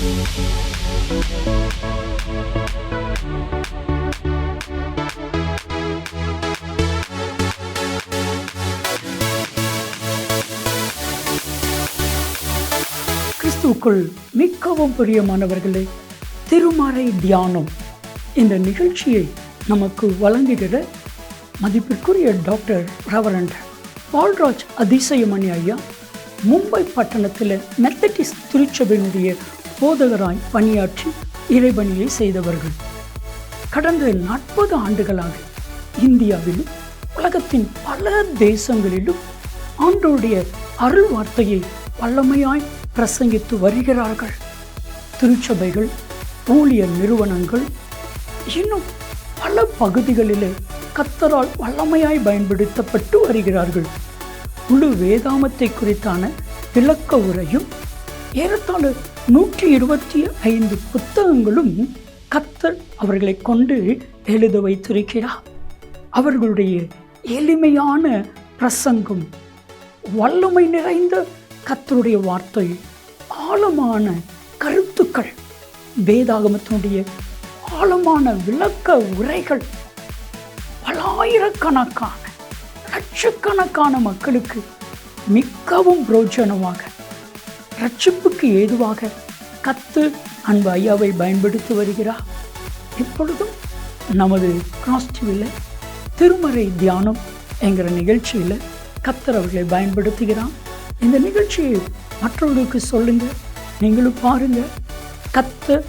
கிறிஸ்துவுக்குள் மிகவும் பிரியமானவர்களே, திருமறை தியானம் இந்த நிகழ்ச்சியை நமக்கு வழங்குகிற மதிப்பிற்குரிய டாக்டர் ரெவரண்ட் பால்ராஜ் அதிசயமணி ஐயா மும்பை பட்டணத்தில் மெத்தடிஸ்ட் திருச்சபையினுடைய போதகராய் பணியாற்றி இறைபணியை செய்தவர்கள். கடந்த 40 ஆண்டுகளாக இந்தியாவிலும் உலகத்தின் பல தேசங்களிலும் ஆண்டவருடைய அருள் வார்த்தையை வல்லமையாய் பிரசங்கித்து வருகிறார்கள். திருச்சபைகள், ஊழியர் நிறுவனங்கள், இன்னும் பல பகுதிகளிலே கர்த்தரால் வல்லமையாய் பயன்படுத்தப்பட்டு வருகிறார்கள். முழு வேதாமத்தை குறித்தான விளக்க உரையும் ஏறத்தாழ 125 புத்தகங்களும் கர்த்தர் அவர்களை கொண்டு எழுத வைத்திருக்கிறார். அவர்களுடைய எளிமையான பிரசங்கம், வல்லமை நிறைந்த கர்த்தருடைய வார்த்தை, ஆழமான கருத்துக்கள், வேதாகமத்தினுடைய ஆழமான விளக்க உரைகள் பலாயிரக்கணக்கான லட்சக்கணக்கான மக்களுக்கு மிகவும் பிரோஜனமாக, ரட்சிப்புக்கு ஏதுவாக கர்த்தர் அன்பு ஐயாவை பயன்படுத்தி வருகிறார். இப்பொழுதும் நமது கிராஸ் டிவியில் திருமறை தியானம் என்கிற நிகழ்ச்சியில் கர்த்தர் அவர்களை பயன்படுத்துகிறார். இந்த நிகழ்ச்சியை மற்றவர்களுக்கு சொல்லுங்க, நீங்களும் பாருங்க. கர்த்தர்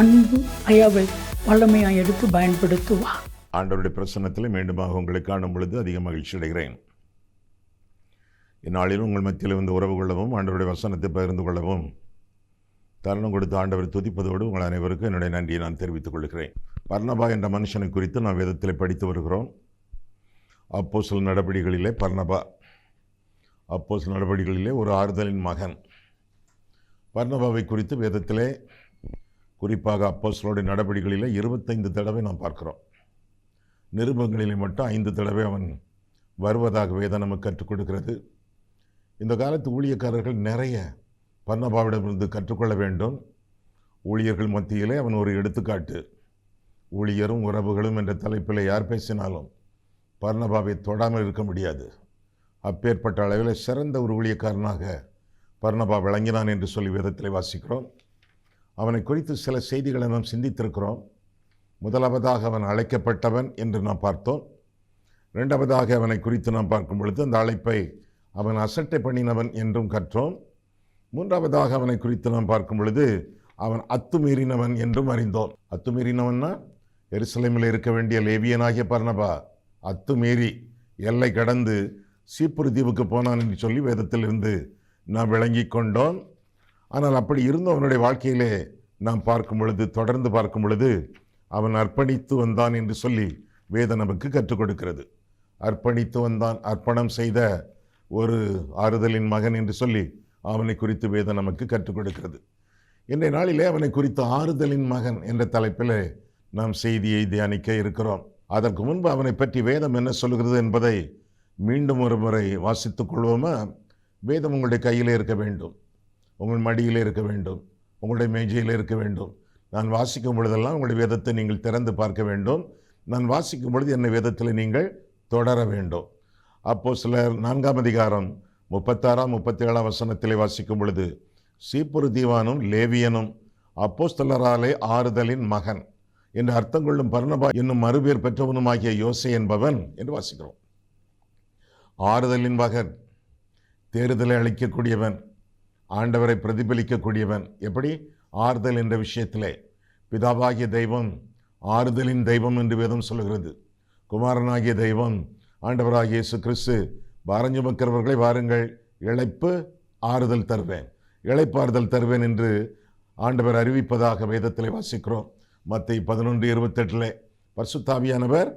அன்பு ஐயாவை வல்லமையாக எடுத்து பயன்படுத்துவார். ஆண்டவருடைய பிரசன்னத்தில் மீண்டுமாக உங்களை காணும் பொழுது அதிக மகிழ்ச்சி அடைகிறேன். இந்நாளிலும் உங்கள் மத்தியில் வந்து உறவு கொள்ளவும், ஆண்டவருடைய வசனத்தை பகிர்ந்து கொள்ளவும் தருணம் கொடுத்து ஆண்டவரை துதிப்பதோடு உங்கள் அனைவருக்கும் என்னுடைய நன்றியை நான் தெரிவித்துக் கொள்கிறேன். பர்னபா என்ற மனுஷனை குறித்து நாம் வேதத்தில் படித்து வருகிறோம். அப்போஸ்தலர் நடபடிகளிலே பர்னபா அப்போஸ்தலர் நடபடிகளிலே ஒரு ஆறுதலின் மகன். பர்னபாவை குறித்து வேதத்திலே குறிப்பாக அப்போஸ்தலருடைய நடபடிகளிலே 25 தடவை நாம் பார்க்கிறோம். நிருபங்களிலே மட்டும் 5 தடவை அவன் வருவதாக வேதம் நமக்கு கற்றுக் கொடுக்கிறது. இந்த காலத்து ஊழியக்காரர்கள் நிறைய பர்னபாவிடமிருந்து கற்றுக்கொள்ள வேண்டும். ஊழியர்கள் மத்தியிலே அவன் ஒரு எடுத்துக்காட்டு. ஊழியரும் உறவுகளும் என்ற தலைப்பில் யார் பேசினாலும் பர்னபாவை தொடாமல் இருக்க முடியாது. அப்பேற்பட்ட அளவில் சிறந்த ஒரு ஊழியக்காரனாக பர்னபா விளங்கினான் என்று சொல்லி வேதத்தில் வாசிக்கிறோம். அவனை குறித்து சில செய்திகளை நாம் சிந்தித்திருக்கிறோம். முதலாவதாக அவன் அழைக்கப்பட்டவன் என்று நாம் பார்த்தோம். இரண்டாவதாக அவனை குறித்து நாம் பார்க்கும் பொழுது அந்த அழைப்பை அவன் அசட்டை பண்ணினவன் என்றும் கற்றோம். மூன்றாவதாக அவனை குறித்து நாம் பார்க்கும் பொழுது அவன் அத்துமீறினவன் என்றும் அறிந்தோம். அத்துமீறினவன்னா எருசலேமில் இருக்க வேண்டிய லேவியனாகிய பர்னபா அத்துமீறி எல்லை கடந்து சீப்புரு தீவுக்கு போனான் என்று சொல்லி வேதத்திலிருந்து நாம் விளங்கி கொண்டோம். ஆனால் அப்படி இருந்தும் அவனுடைய வாழ்க்கையிலே நாம் பார்க்கும் பொழுது, தொடர்ந்து பார்க்கும் பொழுது அவன் அர்ப்பணித்து வந்தான் என்று சொல்லி வேதம் நமக்கு கற்றுக் கொடுக்கிறது. அர்ப்பணித்து வந்தான், அர்ப்பணம் செய்த ஒரு ஆறுதலின் மகன் என்று சொல்லி அவனை குறித்து வேதம் நமக்கு கற்றுக் கொடுக்கிறது. இன்றைய நாளிலே அவனை குறித்து ஆறுதலின் மகன் என்ற தலைப்பில் நாம் செய்தியை தியானிக்க இருக்கிறோம். அதற்கு முன்பு அவனை பற்றி வேதம் என்ன சொல்கிறது என்பதை மீண்டும் ஒரு முறை வாசித்துக் கொள்வோமா? வேதம் உங்களுடைய கையில் இருக்க வேண்டும், உங்கள் மடியில் இருக்க வேண்டும், உங்களுடைய மேஜையில் இருக்க வேண்டும். நான் வாசிக்கும் பொழுதெல்லாம் உங்களுடைய வேதத்தை நீங்கள் திறந்து பார்க்க வேண்டும். நான் வாசிக்கும் பொழுது என்னை வேதத்தில் நீங்கள் தொடர வேண்டும். அப்போஸ்தலர் 4ஆம் அதிகாரம் 36, 37 வசனத்திலே வாசிக்கும் பொழுது, சீப்புரு தீவானும் லேவியனும் அப்போஸ்தலராலே ஆறுதலின் மகன் என்று அர்த்தம் கொள்ளும் பர்னபா என்னும் மறுபேர் பெற்றவனுமாகிய யோசே என்பவன் என்று வாசிக்கிறோம். ஆறுதலின் மகன், தேறுதலை அளிக்கக்கூடியவன், ஆண்டவரை பிரதிபலிக்கக்கூடியவன். எப்படி? ஆறுதல் என்ற விஷயத்திலே பிதாவாகிய தெய்வம் ஆறுதலின் தெய்வம் என்று வேதம் சொல்கிறது. குமாரனாகிய தெய்வம் ஆண்டவராகிய இயேசு கிறிஸ்து, பாரஞ்சுமக்கிறவர்களை வாருங்கள், இளைப்பு ஆறுதல் தருவேன், இளைப்பாறுதல் தருவேன் என்று ஆண்டவர் அறிவிப்பதாக வேதத்திலே வாசிக்கிறோம். மத்தேயு 11:28 பரிசுத்த ஆவியானவர்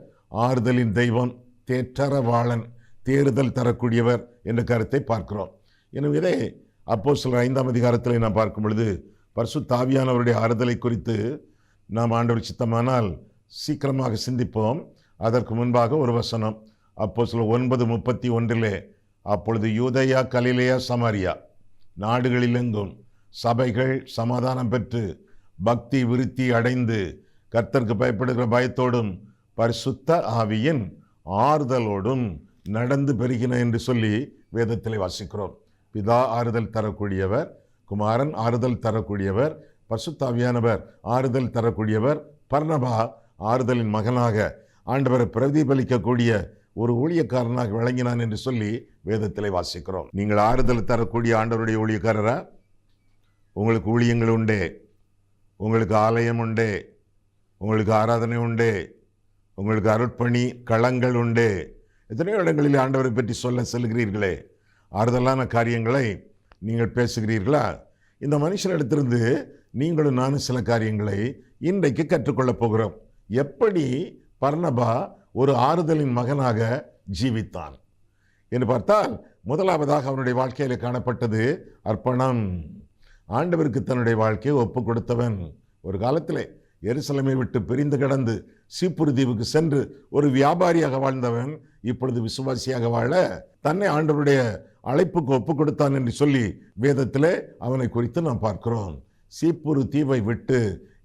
ஆறுதலின் தெய்வம், தேற்றரவாளன், தேறுதல் தரக்கூடியவர் என்ற கருத்தை பார்க்கிறோம். எனவே இதை அப்போஸ்தலர் 5ஆம் அதிகாரத்தில் நாம் பார்க்கும் பொழுது பரிசுத்த ஆவியானவருடைய ஆறுதலை குறித்து நாம் ஆண்டவர் சித்தமானால் சீக்கிரமாக சிந்திப்போம். அதற்கு முன்பாக ஒரு வசனம், அப்போஸ்தலர் 9:31 அப்பொழுது யூதேயா, கலிலேயா, சமாரியா நாடுகளிலெங்கும் சபைகள் சமாதானம் பெற்று பக்தி விருத்தி அடைந்து கர்த்தருக்கு பயப்படுகிற பயத்தோடும் பரிசுத்த ஆவியின் ஆறுதலோடும் நடந்து பெறுகின என்று சொல்லி வேதத்திலே வாசிக்கிறோம். பிதா ஆறுதல் தரக்கூடியவர், குமாரன் ஆறுதல் தரக்கூடியவர், பரிசுத்த ஆவியானவர் ஆறுதல் தரக்கூடியவர். பர்னபா ஆறுதலின் மகனாக ஆண்டவரை பிரதிபலிக்கக்கூடிய ஒரு ஊழியக்காரனாக விளங்கினான் என்று சொல்லி வேதத்திலே வாசிக்கிறோம். நீங்கள் ஆறுதல் தரக்கூடிய ஆண்டவருடைய ஊழியக்காரரா? உங்களுக்கு ஊழியங்கள் உண்டே, உங்களுக்கு ஆலயம் உண்டே, உங்களுக்கு ஆராதனை உண்டே, உங்களுக்கு அருட்பணி களங்கள் உண்டே. எத்தனையோ இடங்களில் ஆண்டவரை பற்றி சொல்ல செல்கிறீர்களே, ஆறுதலான காரியங்களை நீங்கள் பேசுகிறீர்களா? இந்த மனுஷனிடத்திலிருந்து நீங்களும் நானும் சில காரியங்களை இன்றைக்கு கற்றுக்கொள்ளப் போகிறோம். எப்படி பர்னபா ஒரு ஆறுதலின் மகனாக ஜீவித்தான் என்று பார்த்தால், முதலாவதாக அவனுடைய வாழ்க்கையில் காணப்பட்டது அர்ப்பணம். ஆண்டவருக்கு தன்னுடைய வாழ்க்கையை ஒப்பு கொடுத்தவன். ஒரு காலத்திலே எருசலேமை விட்டு பிரிந்து கிடந்து சீப்புரு தீவுக்கு சென்று ஒரு வியாபாரியாக வாழ்ந்தவன் இப்பொழுது விசுவாசியாக வாழ தன்னை ஆண்டவருடைய அழைப்புக்கு ஒப்பு கொடுத்தான் என்று சொல்லி வேதத்திலே அவனை குறித்து நாம் பார்க்கிறோம். சீப்புரு தீவை விட்டு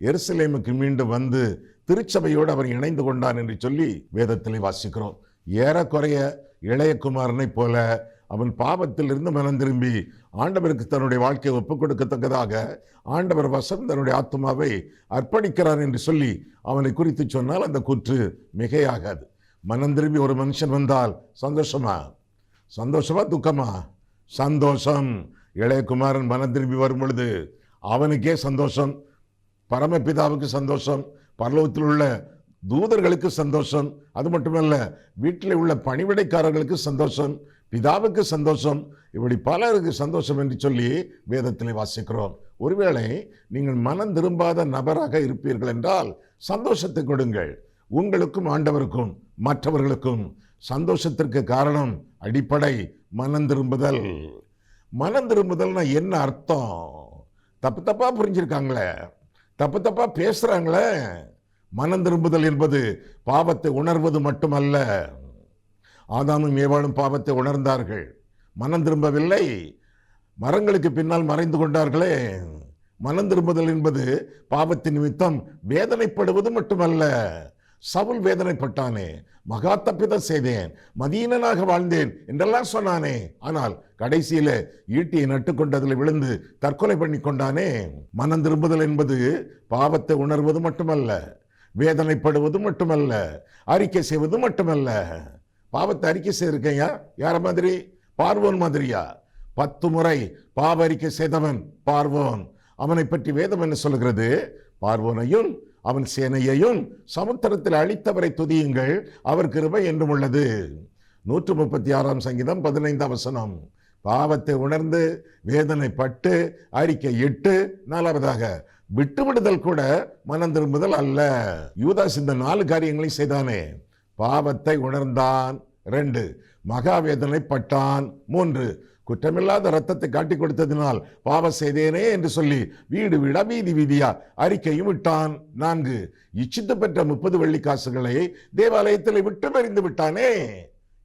எருசலேமுக்கு மீண்டும் வந்து திருச்சபையோடு அவன் இணைந்து கொண்டான் என்று சொல்லி வேதத்திலே வாசிக்கிறோம். ஏறக்குறைய இளைய குமாரனை போல அவன் பாவத்தில் இருந்து மனம் திரும்பி ஆண்டவருக்கு தன்னுடைய வாழ்க்கையை ஒப்புக் கொடுக்கத்தக்கதாக ஆண்டவர் வசம் தன்னுடைய ஆத்மாவை அர்ப்பணிக்கிறார் என்று சொல்லி அவனை குறித்து சொன்னால் அந்த கூற்று மிகையாகாது. மனம் திரும்பி ஒரு மனுஷன் வந்தால் சந்தோஷமா துக்கமா? சந்தோஷம். இளைய குமாரன் மனம் திரும்பி வரும் பொழுது அவனுக்கே சந்தோஷம், பரமபிதாவுக்கு சந்தோஷம், பரலோகத்தில் உள்ள தூதர்களுக்கு சந்தோஷம். அது மட்டுமல்ல, வீட்டில் உள்ள பணிவிடைக்காரர்களுக்கு சந்தோஷம், பிதாவுக்கு சந்தோஷம், இப்படி பலருக்கு சந்தோஷம் என்று சொல்லி வேதத்திலே வாசிக்கிறோம். ஒருவேளை நீங்கள் மனம் திரும்பாத நபராக இருப்பீர்கள் என்றால் சந்தோஷத்தை கொடுங்கள். உங்களுக்கும் ஆண்டவருக்கும் மற்றவர்களுக்கும் சந்தோஷத்திற்கு காரணம் அடிப்படை மனம் திரும்புதல். மனம் திரும்புதல்னா என்ன அர்த்தம்? தப்பா புரிஞ்சிருக்காங்களே, தப்பா பேசுறாங்களே. மனம் திரும்புதல் என்பது பாவத்தை உணர்வது மட்டுமல்ல. ஆதாமும் ஏவாளும் பாவத்தை உணர்ந்தார்கள், மனம் திரும்பவில்லை, மரங்களுக்கு பின்னால் மறைந்து கொண்டார்களே. மனம் திரும்புதல் என்பது பாவத்தின் நிமித்தம் வேதனைப்படுவது மட்டுமல்ல. சவுல் வேதனைப்பட்டானே, மகா தப்பிதம் செய்தேன், மதீனனாக வாழ்ந்தேன் என்றெல்லாம் சொன்னானே. ஆனால் கடைசியில ஈட்டியை நட்டுக்கொண்டதில் விழுந்து தற்கொலை பண்ணி கொண்டானே. மனம் திரும்புதல் என்பது பாவத்தை உணர்வது மட்டுமல்ல, வேதனைப்படுவது மட்டுமல்ல, அறிக்கை செய்வது மட்டுமல்ல. பாவத்தை அறிக்கை செய்திருக்கையா? யார மாதிரி? பார்வோன் மாதிரியா? 10 முறை பாவ அறிக்கை செய்தவன் பார்வோன். அவனை பற்றி வேதம் என்ன சொல்கிறது? பார்வோனையும் அவன் சேனையையும் சமுத்திரத்தில் அழித்தவரை துதியுங்கள், அவர் கிருபை என்றும் உள்ளது. 136 சங்கீதம் 15 வசனம். பாவத்தை உணர்ந்து வேதனைப்பட்டு அறிக்கை இட்டு, 4வதாக விட்டுவிடுதல் கூட மனம் திரும்புதல் அல்ல. யூதாஸ் இந்த 4 காரியங்களை செய்தானே. பாவத்தை உணர்ந்தான், 2 மகாவேதனைப்பட்டான், 3 குற்றமில்லாத ரத்தத்தை காட்டி கொடுத்ததினால் பாவம் செய்தேனே என்று சொல்லி வீடு வீடா வீதி வீதியா அறிக்கையும் விட்டான், 4 இச்சித்து பெற்ற 30 வெள்ளிக்காசுகளை தேவாலயத்தில் விட்டு எறிந்து விட்டானே.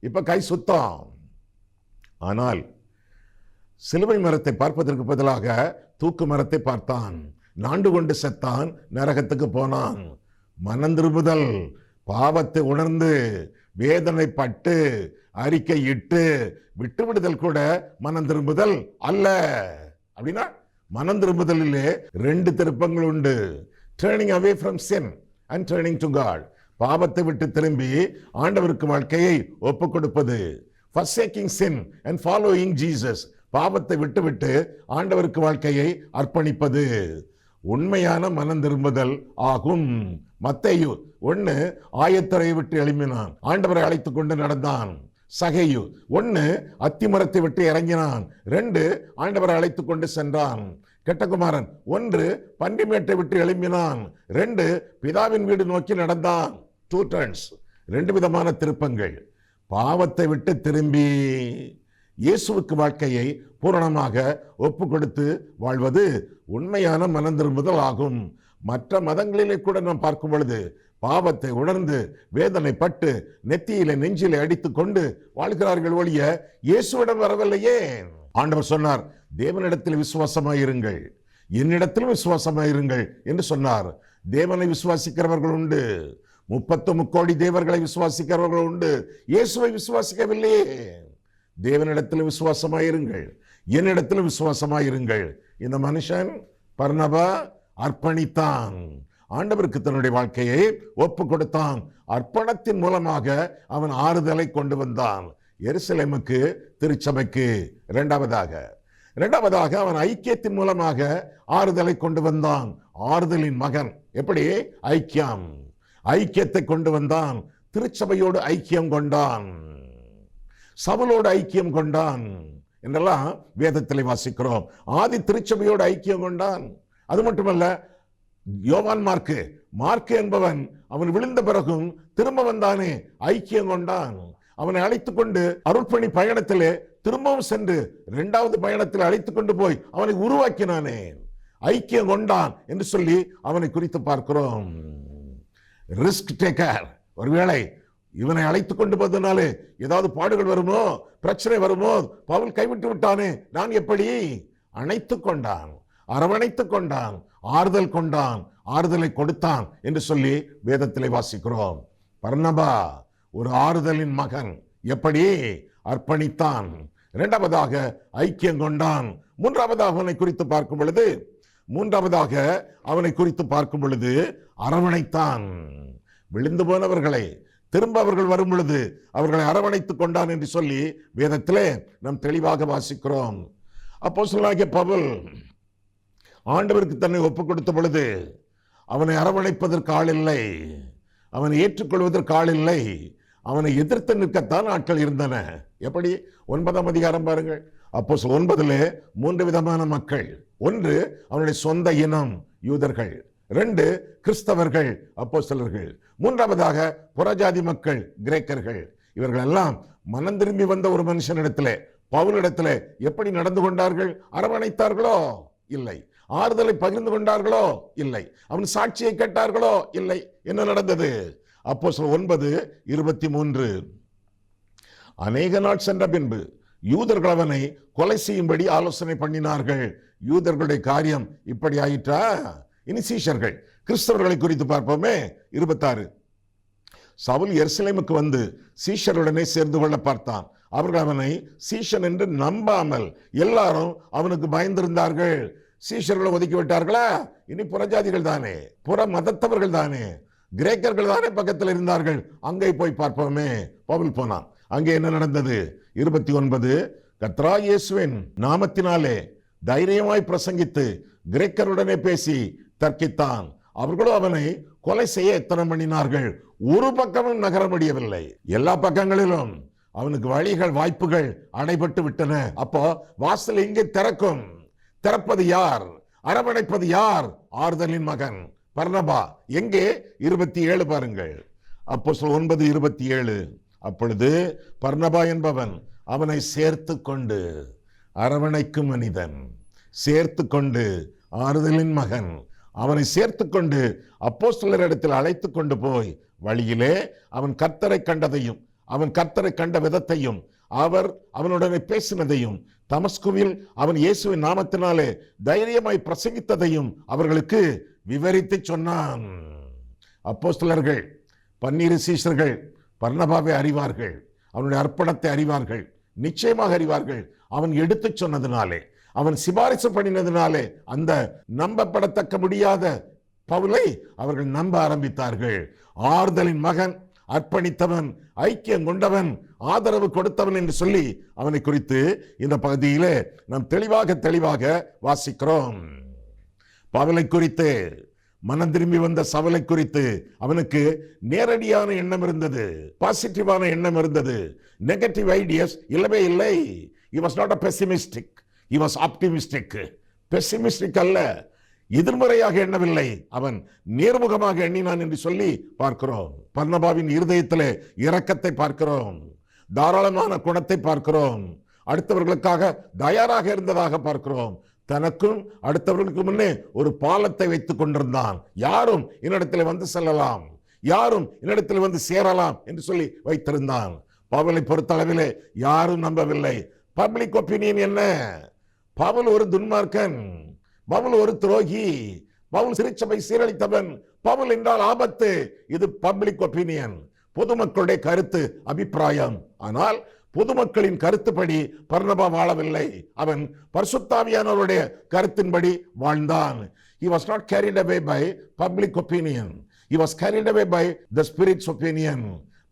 இப்ப கை சுத்தம். ஆனால் சிலுவை மரத்தை பார்ப்பதற்கு பதிலாக தூக்கு மரத்தை பார்த்தான், நாண்டு கொண்டு செத்தான், நரகத்துக்கு போனான். மனம் திரும்புதல் பாவத்தை உணர்ந்து வேதனைப்பட்டு அறிக்கை இட்டு விட்டுவிடுதல் கூட மனம் திரும்புதல் அல்ல. அப்படின்னா மனம் திரும்புதலிலே 2 திருப்பங்கள் உண்டு. turning away from sin and turning to God. பாவத்தை விட்டு திரும்பி ஆண்டவருக்கு வாழ்க்கையை ஒப்புக் கொடுப்பது. forsaking sin and following Jesus. பாவத்தை விட்டு ஆண்டவருக்கு வாழ்க்கையை அர்ப்பணிப்பது உண்மையான மனம் திரும்புதல் ஆகும். மத்தேயு 1 ஆயத்தரையை விட்டு எழுப்பினான், ஆண்டவரை அழைத்துக் கொண்டு நடந்தான். சகேயு 1 அத்திமரத்தை விட்டு இறங்கினான், 2 ஆண்டவரை அழைத்துக் கொண்டு சென்றான். கெட்டகுமாரன் 1 பன்றிமேட்டை விட்டு எழுப்பினான், 2 பிதாவின் வீடு நோக்கி நடந்தான். 2 turns, 2 விதமான திருப்பங்கள். பாவத்தை விட்டு திரும்பி இயேசுவுக்கு வாழ்க்கையை பூரணமாக ஒப்பு கொடுத்து வாழ்வது உண்மையான மனம் திரும்புதல் ஆகும். மற்ற மதங்களிலே கூட நாம் பார்க்கும் பொழுது பாவத்தை உணர்ந்து வேதனைப்பட்டு நெத்தியில நெஞ்சிலே அடித்துக் கொண்டு வாழ்கிறார்கள் ஒழிய இயேசுவிடம் வரவில்லையே. ஆண்டவர் சொன்னார், தேவனிடத்தில் விசுவாசமாயிருங்கள், என்னிடத்திலும் விசுவாசமாயிருங்கள் என்று சொன்னார். தேவனை விசுவாசிக்கிறவர்கள் உண்டு, 33 கோடி தேவர்களை விசுவாசிக்கிறவர்கள் உண்டு, இயேசுவை விசுவாசிக்கவில்லையே. தேவனிடத்திலும் விசுவாசமாயிருங்கள், என்னிடத்திலும் விசுவாசமாயிருங்கள். இந்த மனுஷன் பர்னபா அர்ப்பணித்தான், ஆண்டவருக்கு தன்னுடைய வாழ்க்கையை ஒப்பு கொடுத்தான். அர்ப்பணத்தின் மூலமாக அவன் ஆறுதலை கொண்டு வந்தான் எருசலேமுக்கு, திருச்சபைக்கு. இரண்டாவதாக அவன் ஐக்கியத்தின் மூலமாக ஆறுதலை கொண்டு வந்தான். ஆறுதலின் மகன். எப்படி? ஐக்கியத்தை கொண்டு வந்தான். திருச்சபையோடு ஐக்கியம் கொண்டான், சவுலோடு ஐக்கியம் கொண்டான் என்றெல்லாம் வேதத்திலே வாசிக்கிறோம். ஆதி திருச்சபையோடு ஐக்கியம் கொண்டான். அது மட்டுமல்ல, யோவான் மார்க்கு என்பவன் அவன் விழுந்த பிறகும் திரும்ப வந்தானே, ஐக்கியம் கொண்டான். அவனை அழைத்துக் கொண்டு அருட்பணி பயணத்திலே திரும்பவும் சென்று 2வது பயணத்தில் அழைத்துக் கொண்டு போய் அவனை உருவாக்கினானே, ஐக்கியம் கொண்டான் என்று சொல்லி அவனை குறித்து பார்க்கிறோம். Risk taker. ஒருவேளை இவனை அழைத்துக் கொண்டு போவதனாலே ஏதாவது பாடுகள் வருமோ, பிரச்சனை வருமோ, பவுல் கைவிட்டு விட்டானே, நான் எப்படி? அணைத்துக் கொண்டான், அரவணைத்துக் கொண்டான், ஆறுதல் கொண்டான், ஆறுதலை கொடுத்தான் என்று சொல்லி வேதத்திலே வாசிக்கிறோம். பர்னபா ஒரு ஆறுதலின் மகன். எப்படி? அர்ப்பணித்தான். 2வதாக ஐக்கியம் கொண்டான். மூன்றாவதாக அவனை குறித்து பார்க்கும் பொழுது அரவணைத்தான். விழுந்து போனவர்களை திரும்ப அவர்கள் வரும் பொழுது அவர்களை அரவணைத்துக் கொண்டான் என்று சொல்லி வேதத்திலே நாம் தெளிவாக வாசிக்கிறோம். அப்போஸ்தலனாகிய பவுல் ஆண்டவருக்கு தன்னை ஒப்புக் கொடுத்த பொழுது அவனை அரவணைப்பதற்கு ஆள் இல்லை, அவனை ஏற்றுக்கொள்வதற்கு ஆள் இல்லை, அவனை எதிர்த்து நிற்கத்தான் ஆட்கள் இருந்தன. எப்படி? 9ஆம் அதிகாரம் பாருங்கள். அப்போஸ்தலர் 9 3 விதமான மக்கள். 1 அவனுடைய சொந்த இனம் யூதர்கள், 2 கிறிஸ்தவர்கள் அப்போஸ்தலர்கள், 3வதாக புறஜாதி மக்கள் கிரேக்கர்கள். இவர்கள் எல்லாம் மனம் திரும்பி வந்த ஒரு மனுஷனிடத்திலே, பவுலிடத்திலே எப்படி நடந்து கொண்டார்கள்? அரவணைத்தார்களோ? இல்லை. ஆறுதலை பகிர்ந்து கொண்டார்களோ? இல்லை. அவன் சாட்சியை கேட்டார்களோ? இல்லை. என்ன நடந்தது? அப்போஸ்தலர் 9:23 அநேக நாள் சென்ற பின்பு யூதர்கள் அவனை கொலை செய்யும்படி ஆலோசனை பண்ணினார்கள். யூதர்களுடைய காரியம் இப்படி ஆயிற்றா? இனி சீஷர்கள், கிறிஸ்தவர்களை குறித்து பார்ப்போமே. 26 சவுல் எருசலேமுக்கு வந்து சீஷருடனே சேர்ந்து கொள்ள பார்த்தான். அவர்கள் அவனை சீஷன் என்று நம்பாமல் எல்லாரும் அவனுக்கு பயந்திருந்தார்கள். சீஷர்களை ஒதுக்கி விட்டார்களா? இனி புறஜாதிகள் தானே, புற மதத்தவர்கள் தானே, கிரேக்கர்கள் தானே பக்கத்தில் இருந்தார்கள். அங்கே போய் பார்ப்போமே. பவுல் போனான். அங்கே என்ன நடந்தது? 29 கர்த்தராகிய இயேசுவின் நாமத்தினாலே தைரியமாய் பிரசங்கித்து கிரேக்கருடனே பேசி தர்க்கித்தான். அவர்களோ அவனை கொலை செய்ய எத்தனம் பண்ணினார்கள். ஒரு பக்கமும் நகர முடியவில்லை. எல்லா பக்கங்களிலும் அவனுக்கு வழிகள், வாய்ப்புகள் அடைபட்டு விட்டன. அப்போ வாசல் எங்கே திறக்கும்? திறப்பது யார்? அரவணைப்பது யார்? ஆறுதலின் மகன் பர்னபா. எங்கே? 27 பாருங்கள். அப்போஸ்தலர் 9:27 அப்பொழுது பர்னபா என்பவன் அவனை சேர்த்து கொண்டு, அரவணைக்கும் மனிதன், சேர்த்து கொண்டு, ஆறுதலின் மகன், அவனை சேர்த்து கொண்டு அப்போஸ்தலரிடத்தில் அழைத்து கொண்டு போய் வழியிலே அவன் கர்த்தரை கண்டதையும், அவன் கர்த்தரை கண்ட விதத்தையும், அவர் அவனுடனே பேசினதையும், தமஸ்குவில் அவன் இயேசுவின் நாமத்தினாலே தைரியமாய் பிரசங்கித்ததையும் அவர்களுக்கு விவரித்து சொன்னான். அப்போஸ்தலர்கள் 12 சீஷர்கள் பர்னபாவை அறிவார்கள், அவனுடைய அர்ப்பணத்தை அறிவார்கள், நிச்சயமாக அறிவார்கள். அவன் எடுத்து சொன்னதினாலே, அவன் சிபாரிசு பண்ணினதினாலே அந்த நம்பப்படத்தக்க முடியாத பவுலை அவர்கள் நம்ப ஆரம்பித்தார்கள். ஆறுதலின் மகன், அர்ப்பணித்தவன், ஐக்கியம் கொண்டவன், ஆதரவு கொடுத்தவன் என்று சொல்லி அவனை குறித்து இந்த பகுதியிலே நாம் தெளிவாக வாசிக்கிறோம். பவுலை குறித்து, மனம் திரும்பி வந்த சவுலை குறித்து அவனுக்கு நேரடியான எண்ணம் இருந்தது, பாசிட்டிவான எண்ணம் இருந்தது. நெகட்டிவ் ஐடியாஸ் இல்லவே இல்லை. He was not a pessimistic, he was optimistic. Pessimistic அல்ல, எதிர்மறையாக எண்ணவில்லை, அவன் நேர்முகமாக எண்ணினான் என்று சொல்லி பார்க்கிறோம். பர்னபாவின் இருதயத்திலே இரக்கத்தை பார்க்கிறோம், தாராளமான குணத்தை பார்க்கிறோம், அடுத்தவர்களுக்காக தயாராக இருந்ததாக பார்க்கிறோம். தனக்கும் அடுத்தவர்களுக்கு முன்னே ஒரு பாலத்தை வைத்துக் கொண்டிருந்தான். யாரும் என்னிடத்தில் வந்து செல்லலாம், யாரும் என்னிடத்தில் வந்து சேரலாம் என்று சொல்லி வைத்திருந்தான். பவுலை பொறுத்தளவிலே யாரும் நம்பவில்லை. பப்ளிக் ஒப்பீனியன் என்ன? பவுல் ஒரு துன்மார்க்கன், பவுல் ஒரு துரோகி, பவுல் திருச்சபை சீரழித்தவன், பவுல் என்றால் ஆபத்து. இது பப்ளிக் ஒப்பீனியன், பொதுமக்களுடைய கருத்து, அபிப்பிராயம். ஆனால் பொதுமக்களின் கருத்துப்படி பர்னபா வாழவில்லை. அவன் பரிசுத்தாவியானவருடைய கருத்தின்படி வாழ்ந்தான். He was not carried away by public opinion. He was carried away by the Spirit's opinion.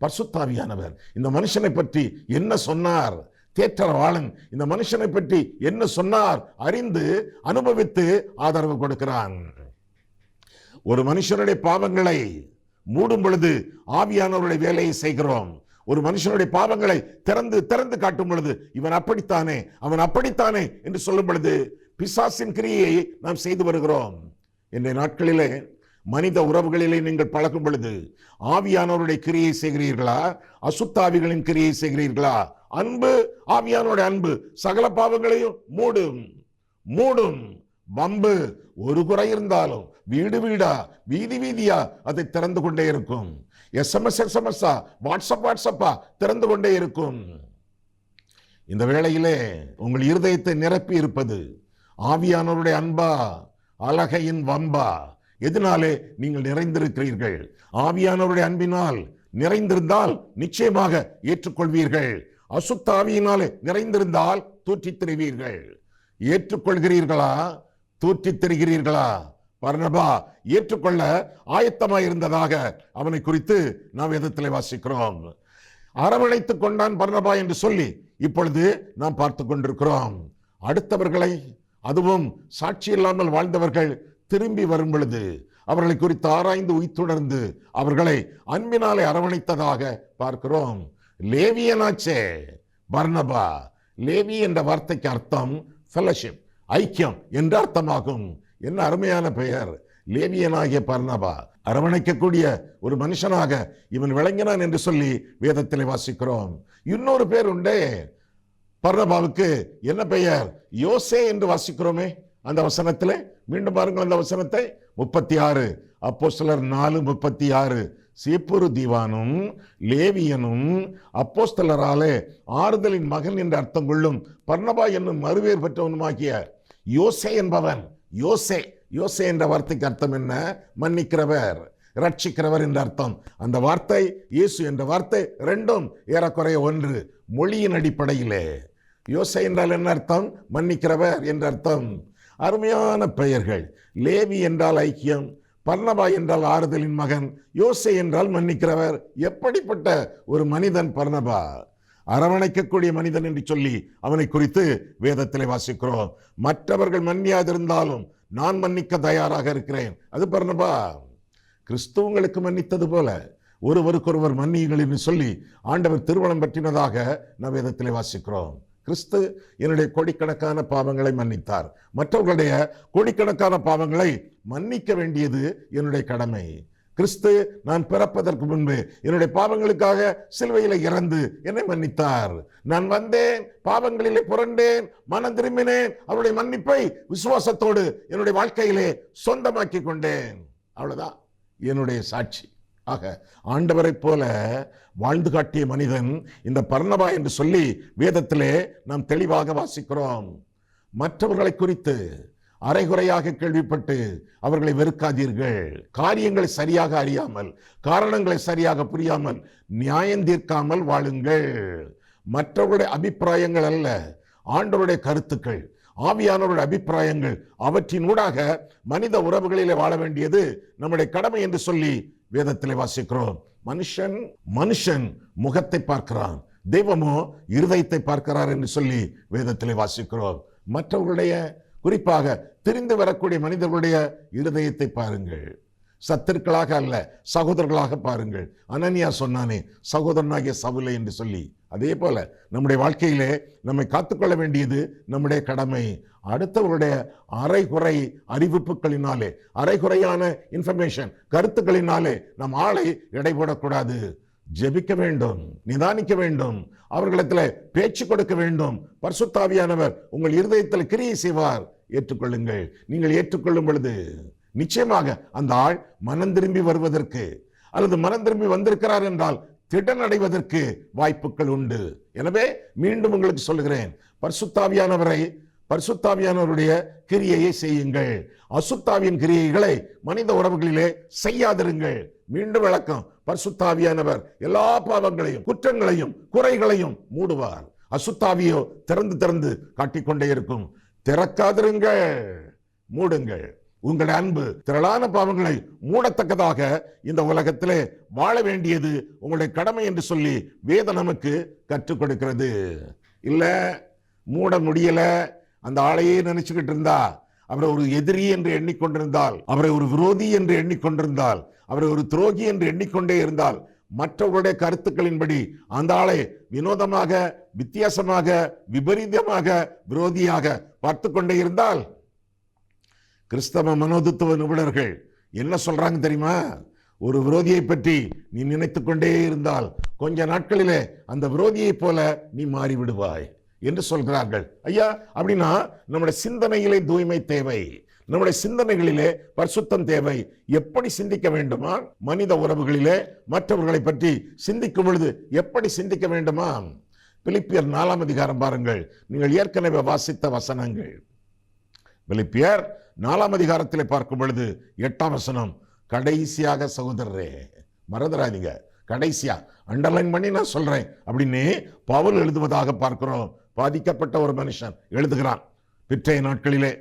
பரிசுத்தாவியானவர் இந்த மனுஷனை பற்றி என்ன சொன்னார், தேற்றரவாளன் இந்த மனுஷனை பற்றி என்ன சொன்னார் அறிந்து அனுபவித்து ஆதரவு கொடுக்கிறான். ஒரு மனுஷனுடைய பாவங்களை மூடும் பொழுது ஆவியானவருடைய வேலையை செய்கிறோம். ஒரு மனுஷனுடைய பாவங்களை திறந்து திறந்து காட்டும் பொழுது இவன் அப்படித்தானே, அவன் அப்படித்தானே என்று சொல்லும் பொழுது பிசாசின் கிரியை நாம் செய்து வருகிறோம். இன்றைய நாட்களிலே மனித உறவுகளிலே நீங்கள் பழகும் பொழுது ஆவியானவருடைய கிரியை செய்கிறீர்களா, அசுத்தாவிகளின் கிரியை செய்கிறீர்களா? அன்பு, ஆவியானோட அன்பு சகல பாவங்களையும் மூடும் மூடும். வம்பு ஒரு குறை இருந்தாலும் வீடு வீடா, வீதி வீதியா அதை திறந்து கொண்டே இருக்கும். SMS வாட்ஸ்அப்பா திறந்து கொண்டே இருக்கும். இந்த வேளையிலே உங்கள் இருதயத்தை நிரப்பி இருப்பது ஆவியானவருடைய அன்பா, அழகையின் வம்பா? எதனாலே நீங்கள் நிறைந்திருக்கிறீர்கள்? ஆவியானவருடைய அன்பினால் நிறைந்திருந்தால் நிச்சயமாக ஏற்றுக்கொள்வீர்கள். அசுத்த ஆவியினாலே நிறைந்திருந்தால் தூற்றித் திரிவீர்கள். ஏற்றுக்கொள்கிறீர்களா, தூற்றித் திரிகிறீர்களா? பர்னபா ஏற்றுக்கொள்ள ஆயத்தமாய் இருந்ததாக அவனை குறித்து நாம் வேதத்திலே வாசிக்கிறோம். அரவணைத்துக் கொண்டான் பர்னபா என்று சொல்லி இப்பொழுது நாம் பார்த்து கொண்டிருக்கிறோம். அடுத்தவர்களை, அதுவும் சாட்சி இல்லாமல் வாழ்ந்தவர்கள் திரும்பி வரும் பொழுது அவர்களை குறித்து ஆராய்ந்து உய்த்துணர்ந்து அவர்களை அன்பினாலே அரவணைத்ததாக பார்க்கிறோம். லேவியனாச்சே பர்னபா. லேவி என்ற வார்த்தைக்கு அர்த்தம் ஃபெலோஷிப், ஐக்கியம் என்ற அர்த்தமாகும். என்ன அருமையான பெயர், லேவியனாகிய பர்னபா. அரவணைக்கக்கூடிய ஒரு மனுஷனாக இவன் விளங்கினான் என்று சொல்லி வேதத்திலே வாசிக்கிறோம். இன்னொரு பேர் உண்டே பர்னபாவுக்கு, என்ன பெயர்? யோசே என்று வாசிக்கிறோமே அந்த வசனத்திலே. மீண்டும் பாருங்கள் அந்த வசனத்தை, 36 அப்போஸ்தலர் 4:36. சேப்புரு தீவானும் லேவியனும் அப்போஸ்தலராலே ஆறுதலின் மகன் என்று அர்த்தம் கொள்ளும் பர்னபா என்னும் மறுவேர் பெற்றவனுமாகிய யோசே என்பவன். யோசே, யோசே என்ற வார்த்தைக்கு அர்த்தம் என்ன? மன்னிக்கிறவர், ரட்சிக்கிறவர் என்ற அர்த்தம். அந்த வார்த்தை இயேசு என்ற வார்த்தை ரெண்டும் ஏறக்குறைய ஒன்று மொழியின் அடிப்படையிலே. யோசே என்றால் என்ன அர்த்தம்? மன்னிக்கிறவர் என்ற அர்த்தம். அருமையான பெயர்கள். லேவி என்றால் ஐக்கியம், பர்னபா என்றால் ஆறுதலின் மகன், யோசே என்றால் மன்னிக்கிறவர். எப்படிப்பட்ட ஒரு மனிதன் பர்னபா! அரவணைக்கக்கூடிய மனிதன் என்று சொல்லி அவனை குறித்து வேதத்திலே வாசிக்கிறோம். மற்றவர்கள் மன்னியாதிருந்தாலும் நான் மன்னிக்க தயாராக இருக்கிறேன். அது பர்னபா. கிறிஸ்துவங்களுக்கு மன்னித்தது போல ஒருவருக்கொருவர் மன்னியுங்கள் என்று சொல்லி ஆண்டவர் திருமணம் பற்றினதாக நாம் வேதத்திலே வாசிக்கிறோம். கிறிஸ்து என்னுடைய கோடிக்கணக்கான பாவங்களை மன்னித்தார். மற்றவர்களுடைய கோடிக்கணக்கான பாவங்களை மன்னிக்க வேண்டியது என்னுடைய கடமை. கிறிஸ்து நான் பிறப்பதற்கு முன்பு என்னுடைய பாவங்களுக்காக சிலுவையிலே இறந்து என்னை மன்னித்தார். நான் வந்தேன், பாவங்களிலே புரண்டேன், மனம் திரும்பினேன், அவருடைய மன்னிப்பை விசுவாசத்தோடு என்னுடைய வாழ்க்கையிலே சொந்தமாக்கி கொண்டேன். அவ்வளவுதான் என்னுடைய சாட்சி. ஆக ஆண்டவரை போல வாழ்ந்து காட்டிய மனிதன் இந்த பர்னபா என்று சொல்லி வேதத்திலே நாம் தெளிவாக வாசிக்கிறோம். மற்றவர்களை குறித்து அரைகுறையாக கேள்விப்பட்டு அவர்களை வெறுக்காதீர்கள். காரியங்களை சரியாக அறியாமல், காரணங்களை சரியாக புரியாமல், நியாயம் தீர்க்காமல் வாழுங்கள். மற்றவர்களுடைய அபிப்பிராயங்கள் அல்ல, ஆண்டவருடைய கருத்துக்கள், ஆவியானவருடைய அபிப்பிராயங்கள், அவற்றினூடாக மனித உறவுகளிலே வாழ வேண்டியது நம்முடைய கடமை என்று சொல்லி வேதத்திலே வாசிக்கிறோம். மனுஷன் முகத்தை பார்க்கிறான், தெய்வமோ இருதயத்தை பார்க்கிறார் என்று சொல்லி வேதத்திலே வாசிக்கிறோம். மற்றவர்களுடைய, குறிப்பாக தெரிந்து வரக்கூடிய மனிதர்களுடைய இருதயத்தை பாருங்கள். சத்துருக்களாக அல்ல, சகோதரர்களாக பாருங்கள். அனனியா சொன்னானே சகோதரனாகிய சவுலை என்று சொல்லி, அதே போல நம்முடைய வாழ்க்கையிலே நம்மை காத்துக்கொள்ள வேண்டியது நம்முடைய கடமை. அடுத்தவருடைய அரைகுறை அறிவிப்புகளினாலே, அரைகுறையான இன்ஃபர்மேஷன், கருத்துக்களினாலே நம் ஆளை எடை போடக்கூடாது. ஜெபிக்க வேண்டும், நிதானிக்க வேண்டும், அவர்களிடத்தில் பேச்சு கொடுக்க வேண்டும். பரிசுத்த ஆவியானவர் உங்கள் இருதயத்தில் கிரியை செய்வார். ஏற்றுக்கொள்ளுங்கள். நீங்கள் ஏற்றுக்கொள்ளும் பொழுது நிச்சயமாக அந்த ஆள் மனம் திரும்பி வருவதற்கு, அல்லது மனம் திரும்பி வந்திருக்கிறார் என்றால் திடன் அடைவதற்கு வாய்ப்புகள் உண்டு. எனவே மீண்டும் உங்களுக்கு சொல்லுகிறேன், பரிசுத்த ஆவியானவரை பரிசுத்தாவியானவருடைய கிரியையை செய்யுங்கள். அசுத்தாவியின் கிரியைகளை மனித உறவுகளிலே செய்யாதிருங்கள். மீண்டும் விளக்கம், பரிசுத்தாவியானவர் எல்லா பாவங்களையும் குற்றங்களையும் குறைகளையும் மூடுவார். அசுத்தாவியோ திறந்து திறந்து காட்டிக்கொண்டே இருக்கும். திறக்காதிருங்கள், மூடுங்கள். உங்களுடைய அன்பு திரளான பாவங்களை மூடத்தக்கதாக இந்த உலகத்திலே வாழ வேண்டியது உங்களுடைய கடமை என்று சொல்லி வேதம் நமக்கு கற்றுக் கொடுக்கிறது. இல்ல மூட முடியல, அந்த ஆளையே நினைச்சுக்கிட்டு இருந்தா, அவரை ஒரு எதிரி என்று எண்ணிக்கொண்டிருந்தால், அவரை ஒரு விரோதி என்று எண்ணிக்கொண்டிருந்தால், அவரை ஒரு துரோகி என்று எண்ணிக்கொண்டே இருந்தால், மற்றவர்களுடைய கருத்துக்களின்படி அந்த ஆளை வினோதமாக, வித்தியாசமாக, விபரீதமாக, விரோதியாக பார்த்து கொண்டே இருந்தால், கிறிஸ்தவ மனோதத்துவ நிபுணர்கள் என்ன சொல்றாங்க தெரியுமா? ஒரு விரோதியை பற்றி நீ நினைத்து கொண்டே இருந்தால் கொஞ்ச நாட்களிலே அந்த விரோதியை போல நீ மாறிவிடுவாய் என்று சொல்கிறார்கள். ஐயா, அப்படின்னா நம்முடைய சிந்தனையிலே தூய்மை தேவை, நம்முடைய சிந்தனைகளிலே பரிசுத்தம் தேவை. எப்படி சிந்திக்க வேண்டுமா? மனித உறவுகளிலே மற்றவர்களை பற்றி சிந்திக்கும் பொழுது எப்படி சிந்திக்க வேண்டுமா? பிலிப்பியர் 4ஆம் அதிகாரம் பாருங்கள். நீங்கள் ஏற்கனவே வாசித்த வசனங்கள். பிலிப்பியர் 4ஆம் அதிகாரத்திலே பார்க்கும் பொழுது 8ஆம் வசனம், கடைசியாக சகோதரரே, மறந்துடாதீங்க, கடைசியா அண்டர்லைன் பண்ணி நான் சொல்றேன் அப்படின்னு பவுல் எழுதுவதாக பார்க்கிறோம். பாதிக்கப்பட்ட ஒரு மனுஷன் எழுதுகிறான். பிற்றைய நாட்களிலே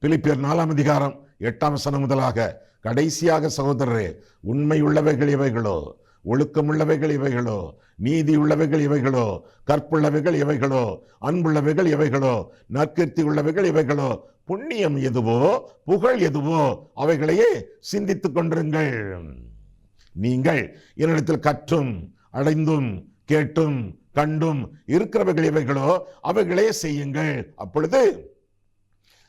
பிலிப்பியர் 4ஆம் அதிகாரம் 8ஆம் வசனம் முதலாக, கடைசியாக சகோதரரே, உண்மை உள்ளவைகள் இவைகளோ, ஒழுக்கமுள்ளவைகள் இவைகளோ, நீதி உள்ளவைகள் இவைகளோ, கற்புள்ளவைகள் இவைகளோ, அன்புள்ளவைகள் இவைகளோ, நற்கீர்த்தி உள்ளவைகள் இவைகளோ, புண்ணியம் எதுவோ புகழ் எதுவோ அவைகளையே சிந்தித்துக் கொண்டிருங்கள். நீங்கள் என்னிடத்தில் கற்றும் அடைந்தும் கேட்டும் கண்டும் இருக்கிறவைகள் இவைகளோ அவைகளே செய்யுங்கள். அப்பொழுது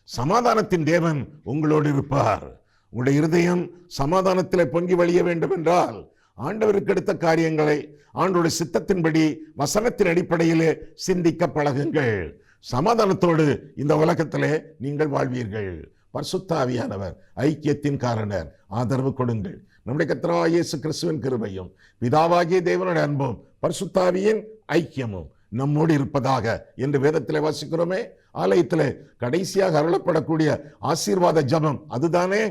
சமாதானத்தின் தேவன் உங்களோடு இருப்பார். உங்களுடைய இருதயம் சமாதானத்திலே பொங்கி வழிய வேண்டும் என்றால் ஆண்டவருக்கு எடுத்த காரியங்களை ஆண்டவருடைய சித்தத்தின்படி வசனத்தின் அடிப்படையிலே சிந்திக்க பழகுங்கள். சமாதானத்தோடு இந்த உலகத்திலே நீங்கள் வாழ்வீர்கள். பரிசுத்த ஆவியானவர் ஐக்கியத்தின் காரணர் ஆதரவு கொடுங்கள். நம்முடைய கர்த்தராகிய இயேசு கிறிஸ்துவின் கிருபையும் பிதாவாகிய தேவனுடைய அன்பும் பரிசுத்த ஆவியின் ஐக்கியமும் நம்மோடு இருப்பதாக என்று வேதத்திலே வாசிக்கிறோமே. ஆலயத்திலே கடைசியாக அருளப்படக்கூடிய ஆசீர்வாத ஜபம் அதுதானே.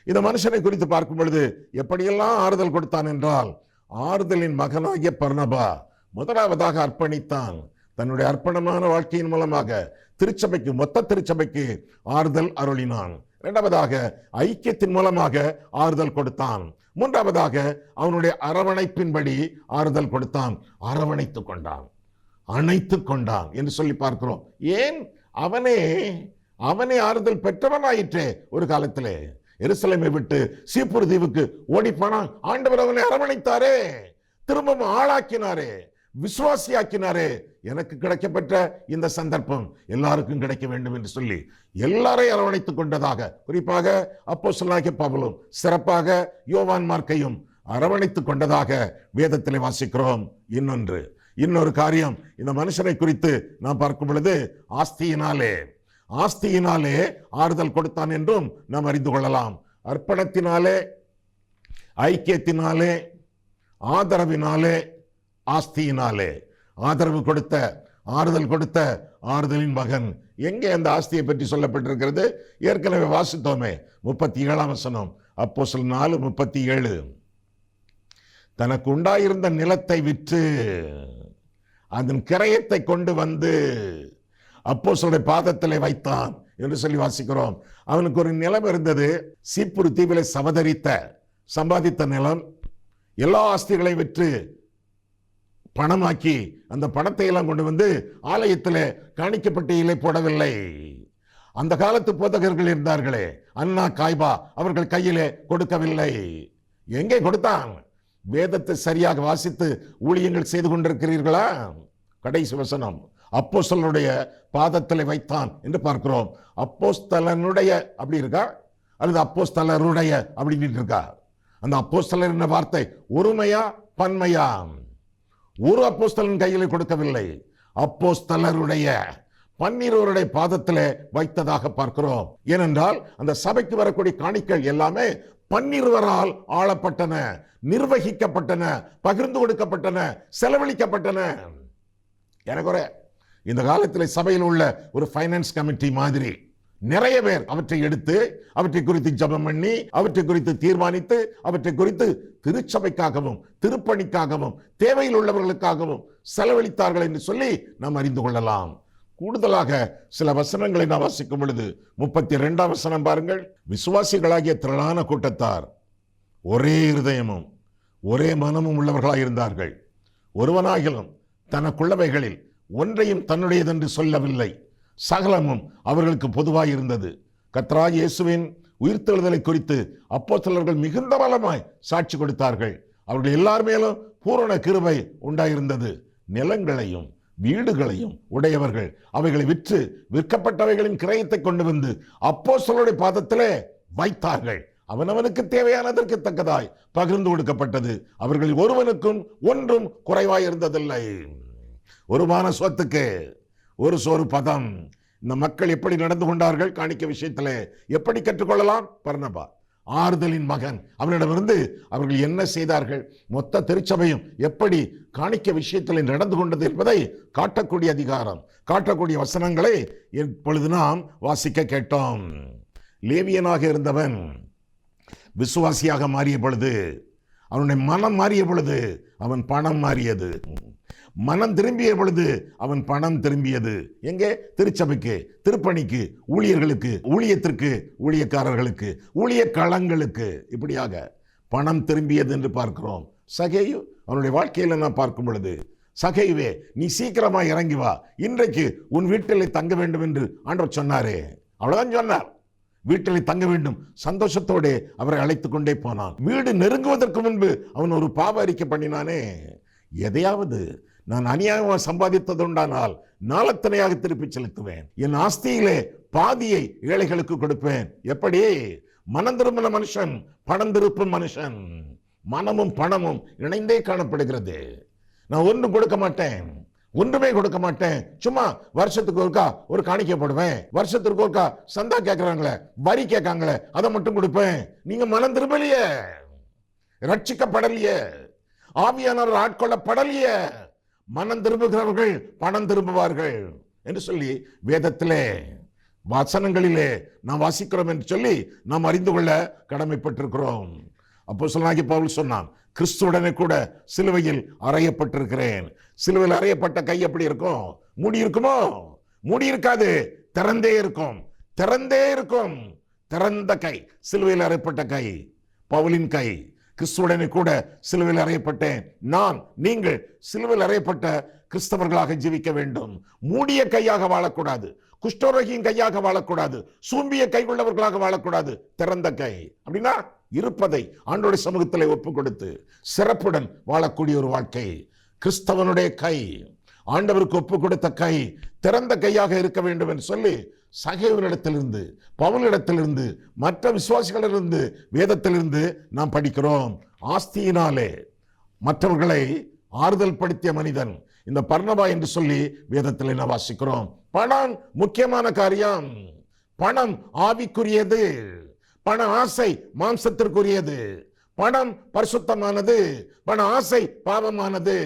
இந்த மனுஷனை குறித்து பார்க்கும் பொழுது எப்படியெல்லாம் ஆறுதல் கொடுத்தான் என்றால், ஆறுதலின் மகனாகிய பர்னபா முதலாவதாக அர்ப்பணித்தான். தன்னுடைய அர்ப்பணமான வாழ்க்கையின் மூலமாக திருச்சபைக்கு, மொத்த திருச்சபைக்கு ஆறுதல் அருளினான். இரண்டாவதாக ஐக்கியத்தின் மூலமாக ஆறுதல் கொடுத்தான். மூன்றாவதாக அவனுடைய அரவணைப்பின்படி ஆறுதல் கொடுத்தான். அரவணைத்துக் கொண்டான், அணைத்துக் கொண்டான் என்று சொல்லி பார்க்கிறோம். ஏன்? அவனே ஆறுதல் பெற்றவனாயிற்றே. ஒரு காலத்திலே எருசலேமை விட்டு சீப்புரு தீவுக்கு ஓடிப்பானான். ஆண்டவர் அவனை அரவணைத்தாரே, திரும்பவும் ஆளாக்கினாரே, விசுவாசியாக்கினாரே. எனக்கு கிடைக்கப்பட்ட இந்த சந்தர்ப்பம் எல்லாருக்கும் கிடைக்க வேண்டும் என்று சொல்லி எல்லாரையும் அரவணைத்துக் கொண்டதாக, குறிப்பாக அப்போஸ்தலனாகிய பவுலும் சிறப்பாக யோவான் மார்க்கையும் அரவணைத்துக் கொண்டதாக வேதத்திலே வாசிக்கிறோம். இன்னொரு காரியம் இந்த மனுஷனை குறித்து நாம் பார்க்கும் பொழுது ஆஸ்தியினாலே ஆறுதல் கொடுத்தான் என்றும் நாம் அறிந்து கொள்ளலாம். அர்ப்பணத்தினாலே, ஐக்கியத்தினாலே, ஆதரவினாலே, ஆஸ்தியினாலே. ஆதரவு கொடுத்த, ஆறுதல் கொடுத்த ஆறுதலின் மகன். எங்கே அந்த ஆஸ்தியை பற்றி சொல்லப்பட்டிருக்கிறது? ஏற்கனவே வாசித்தோமே, 37ஆம் வசனம், அப்போஸ்தலர் 4:37. தனக்கு உண்டாயிருந்த நிலத்தை விற்று அதன் கிரயத்தை கொண்டு வந்து அப்போஸ்தலருடைய பாதத்திலே வைத்தான் என்று சொல்லி வாசிக்கிறோம். அவனுக்கு ஒரு நிலம் இருந்தது, சீப்புரு தீவிலே சம்பாதித்த நிலம். எல்லா ஆஸ்திகளை விற்று பணமாக்கி அந்த பணத்தை எல்லாம் கொண்டு வந்து ஆலயத்தில் காணிக்கப்பட்டியிலே போடவில்லை. அந்த காலத்து போதகர்கள் இருந்தார்களே, அன்னா, காய்பா, அவர்கள் கையிலே கொடுக்கவில்லை. எங்கே கொடுத்தான்? வேதத்தை சரியாக வாசித்து ஊழியங்கள் செய்து கொண்டிருக்கிறீர்களா? கடைசி வசனம், அப்போஸ்தலனுடைய பாதத்திலே வைத்தான் என்று பார்க்கிறோம். அப்போஸ்தலனுடைய அப்படி இருக்கா, அல்லது அப்போஸ்தலருடைய அப்படின்னு இருக்கா? அந்த அப்போஸ்தலர் என்ற வார்த்தை ஒருமையா பன்மையா? ஒரு அப்போஸ்தலன் கையில் கொடுக்கவில்லை, அப்போஸ்தலருடைய 12 பாதத்திலே வைத்ததாக பார்க்கிறோம். ஏனென்றால் அந்த சபைக்கு வரக்கூடிய காணிக்கைகள் எல்லாமே 12 ஆளப்பட்டன, நிர்வகிக்கப்பட்டன, பகிர்ந்து கொடுக்கப்பட்டன, செலவழிக்கப்பட்டன. இந்த காலத்தில் சபையில் உள்ள ஒரு ஃபைனான்ஸ் கமிட்டி மாதிரி நிறைய பேர் அவற்றை எடுத்து அவற்றை குறித்து ஜெபம் பண்ணி அவற்றை குறித்து தீர்மானித்து அவற்றை குறித்து திருச்சபைக்காகவும் திருப்பணிக்காகவும் தேவையில் உள்ளவர்களுக்காகவும் செலவழித்தார்கள் என்று சொல்லி நாம் அறிந்து கொள்ளலாம். கூடுதலாக சில வசனங்களை நாம் வாசிக்கும் பொழுது 32ஆம் வசனம் பாருங்கள். விசுவாசிகளாகிய திரளான கூட்டத்தார் ஒரே இருதயமும் ஒரே மனமும் உள்ளவர்களாக இருந்தார்கள். ஒருவனாகிலும் தனக்குள்ளவைகளில் ஒன்றையும் தன்னுடையதென்று சொல்லவில்லை, சகலமும் அவர்களுக்கு பொதுவாய் இருந்தது. கர்த்தராகிய இயேசுவின் உயிர்த்தெழுதலை குறித்து அப்போஸ்தலர்கள் மிகுந்த பலமாய் சாட்சி கொடுத்தார்கள். அவர்கள் எல்லார் மேலும் பூரண கிருபை உண்டாயிருந்தது. நிலங்களையும் வீடுகளையும் உடையவர்கள் அவைகளை விற்று விற்கப்பட்டவைகளின் கிரயத்தை கொண்டு வந்து அப்போஸ்தலருடைய பாதத்திலே வைத்தார்கள். அவனவனுக்கு தேவையானதற்கு தக்கதாய் பகிர்ந்து கொடுக்கப்பட்டது. அவர்கள் ஒருவனுக்கும் ஒன்றும் குறைவாய் இருந்ததில்லை. ஒருமான சொத்துக்கு ஒரு சோறு பதம். இந்த மக்கள் எப்படி நடந்து கொண்டார்கள்? காணிக்க விஷயத்தில் எப்படி கற்றுக்கொள்ளலாம்? பர்னபா ஆறுதலின் மகன், அவனிடமிருந்து அவர்கள் என்ன செய்தார்கள், மொத்த திருச்சபையும் எப்படி காணிக்க விஷயத்தில் நடந்து கொண்டது என்பதை காட்டக்கூடிய அதிகாரம், காட்டக்கூடிய வசனங்களை இப்பொழுது நாம் வாசிக்க கேட்டோம். லேவியனாக இருந்தவன் விசுவாசியாக மாறிய பொழுது, அவனுடைய மனம் மாறிய பொழுது அவன் பணம் மாறியது. மனம் திரும்பிய பொழுது அவன் பணம் திரும்பியது. எங்கே? திருச்சபைக்கு, திருப்பணிக்கு, ஊழியர்களுக்கு, ஊழியத்திற்கு, ஊழியக்காரர்களுக்கு, ஊழிய களங்களுக்கு, இப்படியாக பணம் திரும்பியது என்று பார்க்கிறோம். சகேயு அவனுடைய வாழ்க்கையில் நான் பார்க்கும் பொழுது, சகேயுவே நீ சீக்கிரமா இறங்கி வா, இன்றைக்கு உன் வீட்டில் தங்க வேண்டும் என்று ஆண்டவர் சொன்னாரே, அவ்வளவுதான் சொன்னார். வீட்டில் தங்க வேண்டும். சந்தோஷத்தோடு அவரை அழைத்து கொண்டே போனான். வீடு நெருங்குவதற்கு முன்பு அவன் ஒரு பாவ அறிக்கை பண்ணினானே, எதையாவது நான் அநியாயமாக சம்பாதித்தது உண்டானால் நாளத்தனையாக திருப்பி செலுத்துவேன், என் ஆஸ்தியிலே பாதியை ஏழைகளுக்கு கொடுப்பேன். எப்படி? மனம் திரும்பின மனுஷன் பணம் திருப்பும் மனுஷன். மனமும் பணமும் இணைந்தே காணப்படுகிறது. நான் ஒன்றும் கொடுக்க மாட்டேன், ஒன்றுமே கொடுக்க மாட்டேன், சும்மா வருஷத்துக்கு ஒருக்கா ஒரு காணிக்கை போடுவேன், வருஷத்துக்கு ஒருக்கா சந்தா கேட்கறாங்களே, வரி கேட்காங்களே, அதை மட்டும் கொடுப்பேன். நீங்க மனம் திரும்பலையே, ரட்சிக்கப்படலையே, ஆவியானவர் ஆட்கொள்ளப்படலையே. மனம் திரும்புகிறவர்கள் பணம் திரும்புவார்கள் என்று சொல்லி வேதத்திலே வசனங்களிலே நாம் வாசிக்கிறோம் என்று சொல்லி நாம் அறிந்து கொள்ள கடமைப்பட்டிருக்கிறோம். அப்போஸ்தலனாகிய பவுல் சொன்னான், கிறிஸ்துவுடனே கூட சிலுவையில் அறையப்பட்டிருக்கிறேன். சிலுவையில் அறையப்பட்ட கை எப்படி இருக்கும்? மூடி இருக்குமோ? மூடி இருக்காது, திறந்தே இருக்கும். திறந்தே இருக்கும். திறந்த கை, சிலுவையில் அறையப்பட்ட கை பவுலின் கை. கிறிஸ்துவுடனே கூட சிலுவையில் அறையப்பட்டேன். நான், நீங்கள் சிலுவையில் அறையப்பட்ட கிறிஸ்தவர்களாக ஜீவிக்க வேண்டும். மூடிய கையாக வாழக்கூடாது, குஷ்டரோகியின் கையாக வாழக்கூடாது, சூம்பிய கை உள்ளவர்களாக வாழக்கூடாது. திறந்த கை அப்படின்னா இருப்பதை ஆண்டவருடைய சமூகத்தில் ஒப்பு கொடுத்து சிறப்புடன் வாழக்கூடிய ஒரு வாழ்க்கை. கிறிஸ்தவனுடைய கை, ஆண்டவருக்கு ஒப்பு கொடுத்த கை திறந்த கையாக இருக்க வேண்டும் என்று சொல்லி சகேயுவினிடத்திலிருந்து, பவுலிடத்திலிருந்து, மற்ற விசுவாசிகளிலிருந்து, வேதத்திலிருந்து நாம் படிக்கிறோம். ஆஸ்தியினாலே மற்றவர்களை ஆறுதல் படுத்திய மனிதன் இந்த பர்னபா என்று சொல்லி வேதத்தில் என்ன வாசிக்கிறோம். பணம் முக்கியமான காரியம். பணம் ஆவிக்குரியது. பண ஆசை மாம்சத்திற்குரியது. பணம் பரிசுத்தமானது, பண ஆசை பாவமானது.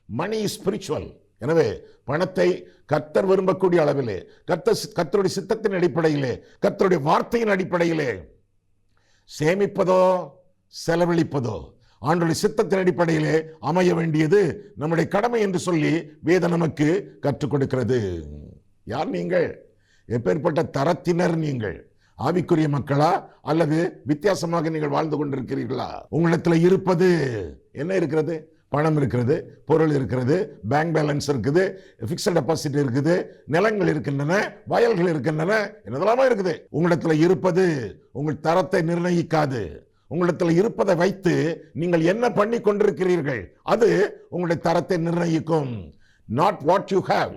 Money is spiritual. எனவே பணத்தை கர்த்தர் விரும்பக்கூடிய அளவிலே, கர்த்தருடைய சித்தத்தின் அடிப்படையிலே, கர்த்தருடைய வார்த்தையின் அடிப்படையிலே சேமிப்பதோ செலவழிப்பதோ ஆண்டவருடைய சித்தத்தின் அடிப்படையிலே அமைய வேண்டியது நம்முடைய கடமை என்று சொல்லி வேதம் நமக்கு கற்றுக் கொடுக்கிறது. யார் நீங்கள்? எப்பேற்பட்ட தரத்தினர் நீங்கள்? ஆவிக்குரிய மக்களா அல்லது வித்தியாசமாக நீங்கள் வாழ்ந்து கொண்டிருக்கிறீர்களா? உங்களிடத்தில் இருப்பது என்ன இருக்கிறது? பணம் இருக்கிறது, பொருள் இருக்கிறது, பேங்க் பேலன்ஸ் இருக்குது, பிக்ஸட் டெபாசிட் இருக்குது, நிலங்கள் இருக்கின்றன, வயல்கள் இருக்கின்றன, என்னதெல்லாமோ இருக்குது. உங்களிடத்தில் இருப்பது உங்கள் தரத்தை நிர்ணயிக்காது. உங்களிடத்தில் இருப்பதை வைத்து நீங்கள் என்ன பண்ணி கொண்டிருக்கிறீர்கள் அது உங்களுடைய தரத்தை நிர்ணயிக்கும். Not what you have,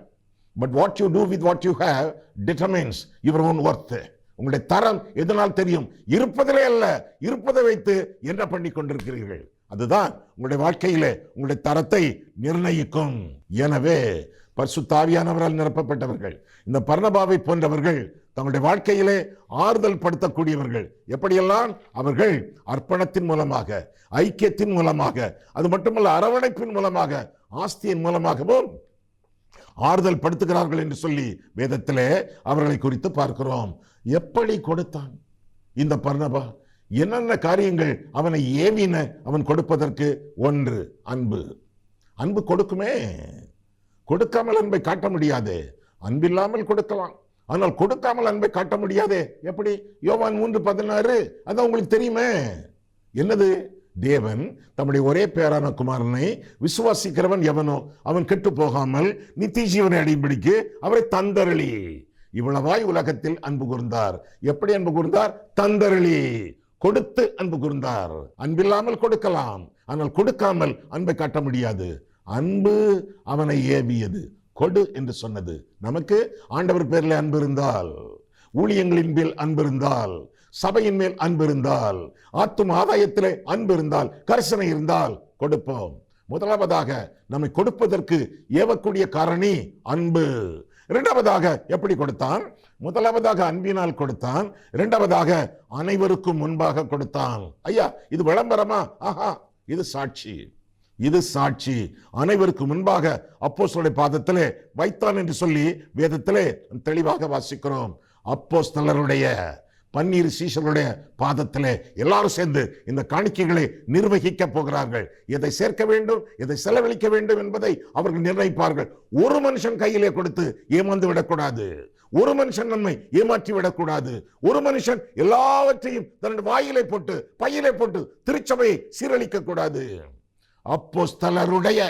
but what you do with what you have determines your own worth. உங்களுடைய தரம் எதனால் தெரியும்? இருப்பதிலே அல்ல, இருப்பதை வைத்து என்ன பண்ணி கொண்டிருக்கிறீர்கள் அதுதான் உங்களுடைய வாழ்க்கையிலே உங்களுடைய தரத்தை நிர்ணயிக்கும். எனவே பரிசுத்த ஆவியானவரால் நிரப்பப்பட்டவர்கள் இந்த பர்னபாவை போன்றவர்கள் தங்களுடைய வாழ்க்கையிலே ஆறுதல் படுத்தக்கூடியவர்கள். எப்படியெல்லாம்? அவர்கள் அர்ப்பணத்தின் மூலமாக, ஐக்கியத்தின் மூலமாக, அது மட்டுமல்ல அரவணைப்பின் மூலமாக, ஆஸ்தியின் மூலமாகவும் ஆறுதல் படுத்துகிறார்கள் என்று சொல்லி வேதத்திலே அவர்களை குறித்து பார்க்கிறோம். எப்படி கொடுத்தான் இந்த பர்னபா? என்னென்ன காரியங்கள் அவனை ஏவின அவன் கொடுப்பதற்கு? ஒன்று, அன்பு. அன்பு கொடுக்குமே, கொடுக்காமல் அன்பை காட்ட முடியாது. அன்பில்லாமல் கொடுக்கலாம், ஆனால் கொடுக்காமல் அன்பை காட்ட முடியாதே. எப்படி? யோவான் 3:16 அதான் உங்களுக்கு தெரியுமே. என்னது? தேவன் தம்முடைய ஒரே பேரான குமாரனை விசுவாசிக்கிறவன் எவனோ அவன் கெட்டு போகாமல் நித்திய ஜீவனை அடையும்படிக்கு அவரை தந்தருளி இவ்வளவாய் உலகத்தில் அன்பு கூர்ந்தார். எப்படி அன்பு கூர்ந்தார்? தந்தருளி, கொடுத்து அன்பு கூர்ந்தார். அன்பில்லாமல் கொடுக்கலாம், ஆனால் கொடுக்காமல் அன்பை காட்ட முடியாது. அன்பு அவனை ஏவியது, கொடு என்று சொன்னது. நமக்கு ஆண்டவர் பேரில் அன்பு இருந்தால், ஊழியங்களின் மேல் அன்பு இருந்தால், சபையின் மேல் அன்பு இருந்தால், ஆத்தும ஆதாயத்திலே அன்பு இருந்தால், கரிசனை இருந்தால் கொடுப்போம். முதலாவதாக நம்மை கொடுப்பதற்கு ஏவக்கூடிய காரணி அன்பு. இரண்டாவதாக எப்படி கொடுத்தான்? முதலாவதாக அன்பினால் கொடுத்தான், இரண்டாவதாக அனைவருக்கும் முன்பாக கொடுத்தான். ஐயா, இது விளம்பரமா? ஆஹா, இது சாட்சி. இது சாட்சி. அனைவருக்கு முன்பாக அப்போஸ்தலருடைய பாதத்திலே வைத்தான் என்று சொல்லி வேதத்திலே தெளிவாக வாசிக்கிறோம். அப்போஸ்தலருடைய 12 சீஷருடைய பாதத்திலே எல்லாரும் சேர்ந்து இந்த காணிக்கைகளை நிர்வகிக்க போகிறார்கள். எதை சேர்க்க வேண்டும், எதை செலவழிக்க வேண்டும் என்பதை அவர்கள் நிர்ணயிப்பார்கள். ஒரு மனுஷன் கையிலே கொடுத்து ஏமாந்து விடக்கூடாது. ஒரு மனுஷன் நம்மை ஏமாற்றி விடக்கூடாது. ஒரு மனுஷன் எல்லாவற்றையும் தன்னுடைய வாயிலே போட்டு பையிலே போட்டு திருச்சபையை சீரழிக்க கூடாது. அப்போஸ்தலருடைய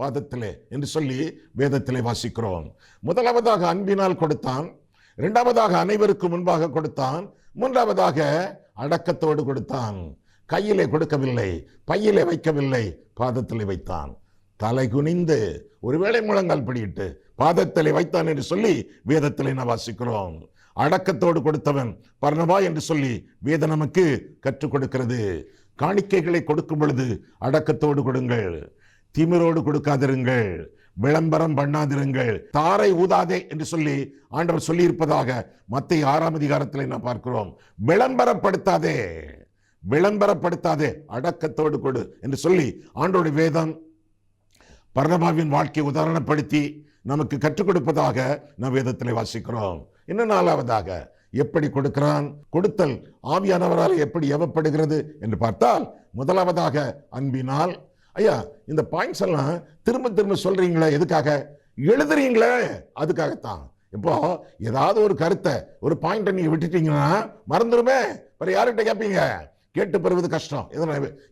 பாதத்திலே என்று சொல்லி வேதத்திலே வாசிக்கிறோம். முதலாவதாக அன்பினால் கொடுத்தான், இரண்டாவதாக அனைவருக்கு முன்பாக கொடுத்தான், மூன்றாவதாக அடக்கத்தோடு கொடுத்தான். கையிலே கொடுக்கவில்லை, பையிலே வைக்கவில்லை, பாதத்திலே வைத்தான். தலை குனிந்து ஒருவேளை முழங்கால் படியிட்டு பாதத்திலே வைத்தான் என்று சொல்லி வேதத்திலே நான் வாசிக்கிறோம். அடக்கத்தோடு கொடுத்தவன் பர்னபா என்று சொல்லி வேதம் நமக்கு கற்றுக் கொடுக்கிறது. காணிக்கைகளை கொடுக்கும் பொழுது அடக்கத்தோடு கொடுங்கள், திமிரோடு கொடுக்காதிருங்கள், விளம்பரம் பண்ணாதிருங்கள், தாரை ஊதாதே என்று சொல்லி ஆண்டவர் சொல்லி இருப்பதாக மத்தேயு 6ஆம் அதிகாரத்தில் நாம் பார்க்கிறோம். விளம்பரப்படுத்தாதே, விளம்பரப்படுத்தாதே, அடக்கத்தோடு கொடு என்று சொல்லி ஆண்டவருடைய வேதம் பர்னபாவின் வாழ்க்கையை உதாரணப்படுத்தி நமக்கு கற்றுக் கொடுப்பதாக நாம் வேதத்தில் வாசிக்கிறோம். இன்னும் நாலாவதாக எப்படி கொடுக்கிறான்? கொடுத்தல் ஆவியானவரால் எப்படி ஏவப்படுகிறது என்று பார்த்தால், முதலாவதாக அன்பினால். ஐயா, இந்த பாயிண்ட்ஸ் எல்லாம் திரும்ப திரும்ப சொல்றீங்களே, எதுக்காக? எழுதுறீங்களே, அதுக்காகத்தான். இப்போ ஏதாவது ஒரு கருத்தை, ஒரு பாயிண்ட்டை நீங்க விட்டுட்டீங்கன்னா மறந்துடுமே, வேற யார்கிட்ட கேட்பீங்க? கேட்டு பெறுவது கஷ்டம்.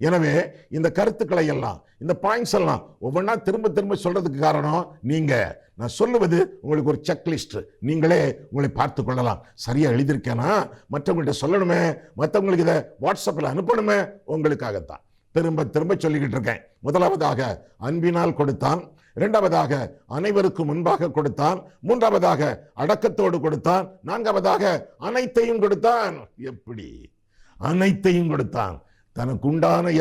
எனவே இந்த கருத்துக்களை எல்லாம், இந்த பாயிண்ட்ஸ் எல்லாம் ஒவ்வொன்றா திரும்ப திரும்ப சொல்றதுக்கு காரணம், நீங்க நான் சொல்லுவது உங்களுக்கு ஒரு செக்லிஸ்ட். நீங்களே உங்களை பார்த்து கொள்ளலாம். சரியா எழுதியிருக்கேனா, மற்றவங்கள்ட்ட சொல்லணுமே, மற்றவங்களுக்கு இதை வாட்ஸ்அப்பில் அனுப்பணுமே, உங்களுக்காகத்தான் திரும்ப திரும்ப சொல்லிக்கிட்டு இருக்கேன். முதலாவதாக அன்பினால் கொடுத்தான், இரண்டாவதாக அனைவருக்கு முன்பாக கொடுத்தான், மூன்றாவதாக அடக்கத்தோடு கொடுத்தான், நான்காவதாக அனைத்தையும் கொடுத்தான். எப்படி? அனைத்தையும் கொடுத்தான். தனக்கு உண்டான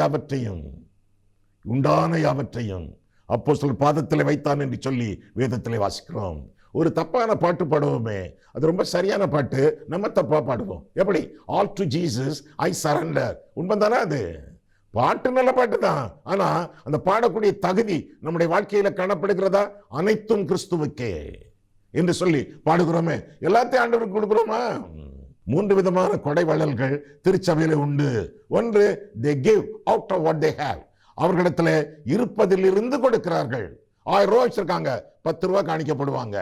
யாவற்றையும் அப்போஸ்தலர் பாதத்தில் வைத்தான் என்று சொல்லி வேதத்திலே வாசிக்கிறோம். ஒரு தப்பான பாட்டு பாடுவோமே, அது ரொம்ப சரியான பாட்டு, நம்ம தப்பா பாடுவோம். எப்படி? All to Jesus I surrender. உண்மைதானே? அது பாட்டு நல்ல பாட்டு தான், ஆனா அந்த பாடக்கூடிய தகுதி நம்முடைய வாழ்க்கையில காணப்படுகிறதா? அனைத்தும் கிறிஸ்துவுக்கே என்று சொல்லி பாடுகிறோமே, எல்லாத்தையும் ஆண்டவருக்கு கொடுக்கிறோமா? 3 விதமான கொடை வள்ளல்கள் திருச்சபையில உண்டு. ஒன்று, they give out of what they have. அவர்களிடத்துல இருப்பதிலிருந்து கொடுக்கிறார்கள். 1000 ரூபாய் வச்சிருக்காங்க, 10 ரூபாய் காணிக்கப்படுவாங்க.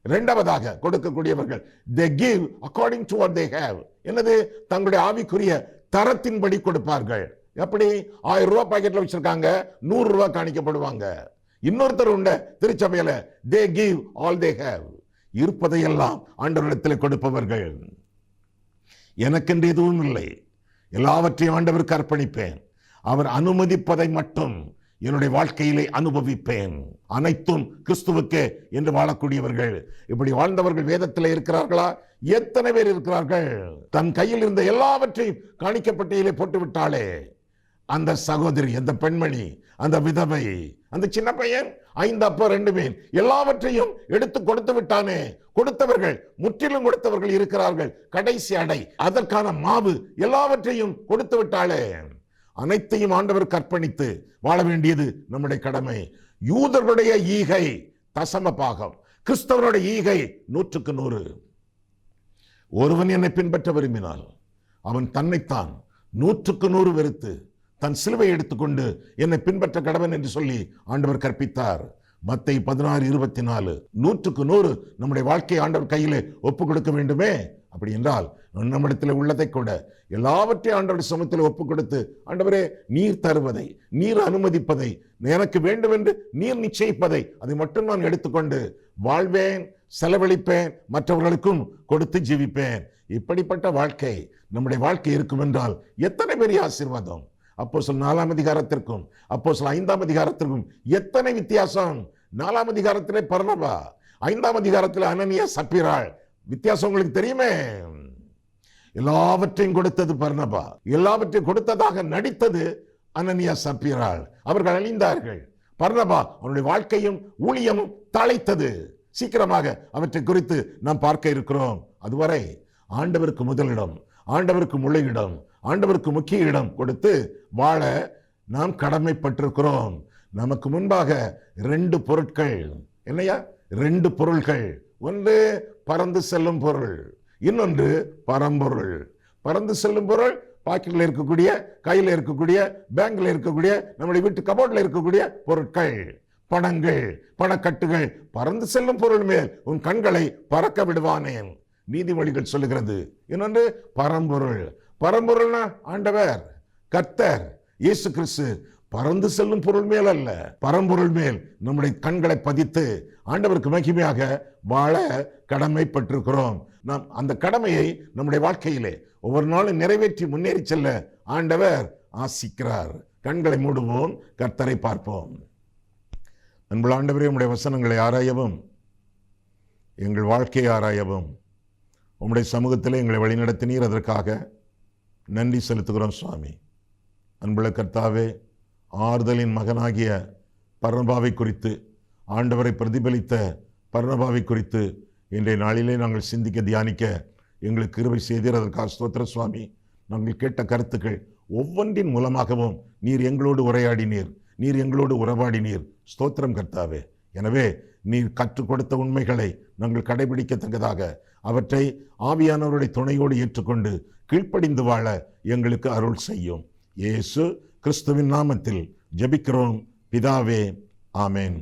இரண்டாவதாக கொடுக்கக்கூடியவர்கள் they give according to what they have. என்னது? தங்களுடைய ஆவிக்குரிய தரத்தின்படி கொடுப்பார்கள். எப்படி? 1000 ரூபாய் பாக்கெட்ல வச்சிருக்காங்க, 100 ரூபாய் காணிக்கப்படுவாங்க. இன்னொருத்தர் உண்டு திருச்சபையில, they give all they have. இருப்பதையெல்லாம் ஆண்டவரிடத்தில் கொடுப்பவர்கள். எனக்கென்று எதுவும் இல்லை, எல்லாவற்றையும் ஆண்டவருக்கு அர்ப்பணிப்பேன், அவர் அனுமதிப்பதை மட்டும் என்னுடைய வாழ்க்கையிலே அனுபவிப்பேன், அனைத்தும் கிறிஸ்துவுக்கே என்று வாழக்கூடியவர்கள். இப்படி வாழ்ந்தவர்கள் வேதத்தில் இருக்கிறார்களா? எத்தனை பேர் இருக்கிறார்கள்? தன் கையில் இருந்த எல்லாவற்றையும் காணிக்கப்பட்டியிலே போட்டு விட்டாளே அந்த சகோதரி, அந்த பெண்மணி, அந்த விதவை, அந்த சின்ன பையன், 5 அப்போ 2 மீன், எல்லாவற்றையும் எடுத்து கொடுத்து விட்டானே. கொடுத்தவர்கள், முற்றிலும் கொடுத்தவர்கள் இருக்கிறார்கள். கடைசி அடை, அதற்கான மாவு, எல்லாவற்றையும் கொடுத்து விட்டாளே. அனைத்தையும் ஆண்டவருக்கு அர்ப்பணித்து வாழ வேண்டியது நம்முடைய கடமை. யூதர்களுடைய ஈகை தசம பாகம், கிறிஸ்தவரோட ஈகை 100%. ஒருவன் என்னை பின்பற்ற விரும்பினால் அவன் தன்னைத்தான் 100% வெறுத்து தன் சிலுவை எடுத்துக்கொண்டு என்னை பின்பற்ற கடவன் என்று சொல்லி ஆண்டவர் கற்பித்தார். மத்தேயு 16:24. 100% நம்முடைய வாழ்க்கையை ஆண்டவர் கையிலே ஒப்பு கொடுக்க வேண்டுமே. அப்படி என்றால் நம்மிடத்தில் உள்ளதை கூட எல்லாவற்றையும் ஆண்டவர் சமூகத்தில் ஒப்பு கொடுத்து, ஆண்டவரே நீர் தருவதை, நீர் அனுமதிப்பதை, எனக்கு வேண்டும் என்று நீர் நிச்சயிப்பதை அதை மட்டும் நான் எடுத்துக்கொண்டு வாழ்வேன், செலவழிப்பேன், மற்றவர்களுக்கும் கொடுத்து ஜீவிப்பேன். இப்படிப்பட்ட வாழ்க்கை நம்முடைய வாழ்க்கை இருக்கும் என்றால் எத்தனை பெரிய ஆசீர்வாதம். அப்போஸ்தலர் 4ஆம் அதிகாரத்திற்கும் அப்போஸ்தலர் 5ஆம் அதிகாரத்திற்கும் எத்தனை வித்தியாசம். 4ஆம் அதிகாரத்திலே பர்னபா, 5ஆம் அதிகாரத்தில் அனனியா சப்பீராள். வித்தியாசம் உங்களுக்கு தெரியுமே. எல்லாவற்றையும் கொடுத்தது பர்னபா, எல்லாவற்றையும் கொடுத்ததாக நடித்தது அனனியா சப்பீராள். அவர்கள் அழிந்தார்கள். பர்னபா அவனுடைய வாழ்க்கையும் ஊழியமும் தழைத்தது. சீக்கிரமாக அவற்றை குறித்து நாம் பார்க்க இருக்கிறோம். அதுவரை ஆண்டவருக்கு முதலிடம், ஆண்டவருக்கு முள்ளிடம், ஆண்டவருக்கு முக்கிய இடம் கொடுத்து வாழ நாம் கடமைப்பட்டிருக்கிறோம். நமக்கு முன்பாக 2 பொருட்கள். என்னையா? 2 பொருள்கள். ஒன்று பறந்து செல்லும் பொருள், இன்னொன்று பரம்பொருள். பறந்து செல்லும் பொருள் பாக்கெட்ல இருக்கக்கூடிய, கையில் இருக்கக்கூடிய, பேங்க்ல இருக்கக்கூடிய, நம்முடைய வீட்டு கபோர்ட்ல இருக்கக்கூடிய பொருட்கள், பணங்கள், பணக்கட்டுகள். பறந்து செல்லும் பொருள் மேல் உன் கண்களை பறக்க விடுவானேன், நீதிமொழிகள் சொல்லுகிறது. இன்னொன்று பரம்பொருள். பரம்பொருள்னா ஆண்டவர், கர்த்தர், இயேசு கிறிஸ்து. பறந்து செல்லும் பொருள் மேல் அல்ல, பரம்பொருள் மேல் நம்முடைய கண்களை பதித்து ஆண்டவருக்கு மகிமையாக வாழ கடமைப்பட்டிருக்கிறோம். நாம் அந்த கடமையை நம்முடைய வாழ்க்கையிலே ஒவ்வொரு நாளும் நிறைவேற்றி முன்னேறி செல்ல ஆண்டவர் ஆசிக்கிறார். கண்களை மூடுவோம், கர்த்தரை பார்ப்போம். அன்புள்ள ஆண்டவரே, உம்முடைய வசனங்களை ஆராயவும், எங்கள் வாழ்க்கையை ஆராயவும் உம்முடைய சமூகத்திலே எங்களை வழிநடத்தினீர். அதற்காக நன்றி செலுத்துகிறோம் சுவாமி. அன்புள்ள கர்த்தாவே, ஆறுதலின் மகனாகிய பர்னபாவை குறித்து, ஆண்டவரை பிரதிபலித்த பர்னபாவை குறித்து இன்றைய நாளிலே நாங்கள் சிந்திக்க, தியானிக்க எங்களுக்கு கிருபை செய்தீர். அதற்காக ஸ்தோத்திர சுவாமி. நாங்கள் கேட்ட கருத்துக்கள் ஒவ்வொன்றின் மூலமாகவும் நீர் எங்களோடு உரையாடினீர், நீர் எங்களோடு உறவாடினீர். ஸ்தோத்திரம் கர்த்தாவே. எனவே நீர் கற்றுக் கொடுத்த உண்மைகளை நாங்கள் கடைபிடிக்கத்தக்கதாக அவற்றை ஆவியானவருடைய துணையோடு ஏற்றுக்கொண்டு கீழ்ப்படிந்து வாழ எங்களுக்கு அருள் செய்யும். இயேசு கிறிஸ்துவின் நாமத்தில் ஜெபிக்கிறோம் பிதாவே, ஆமென்.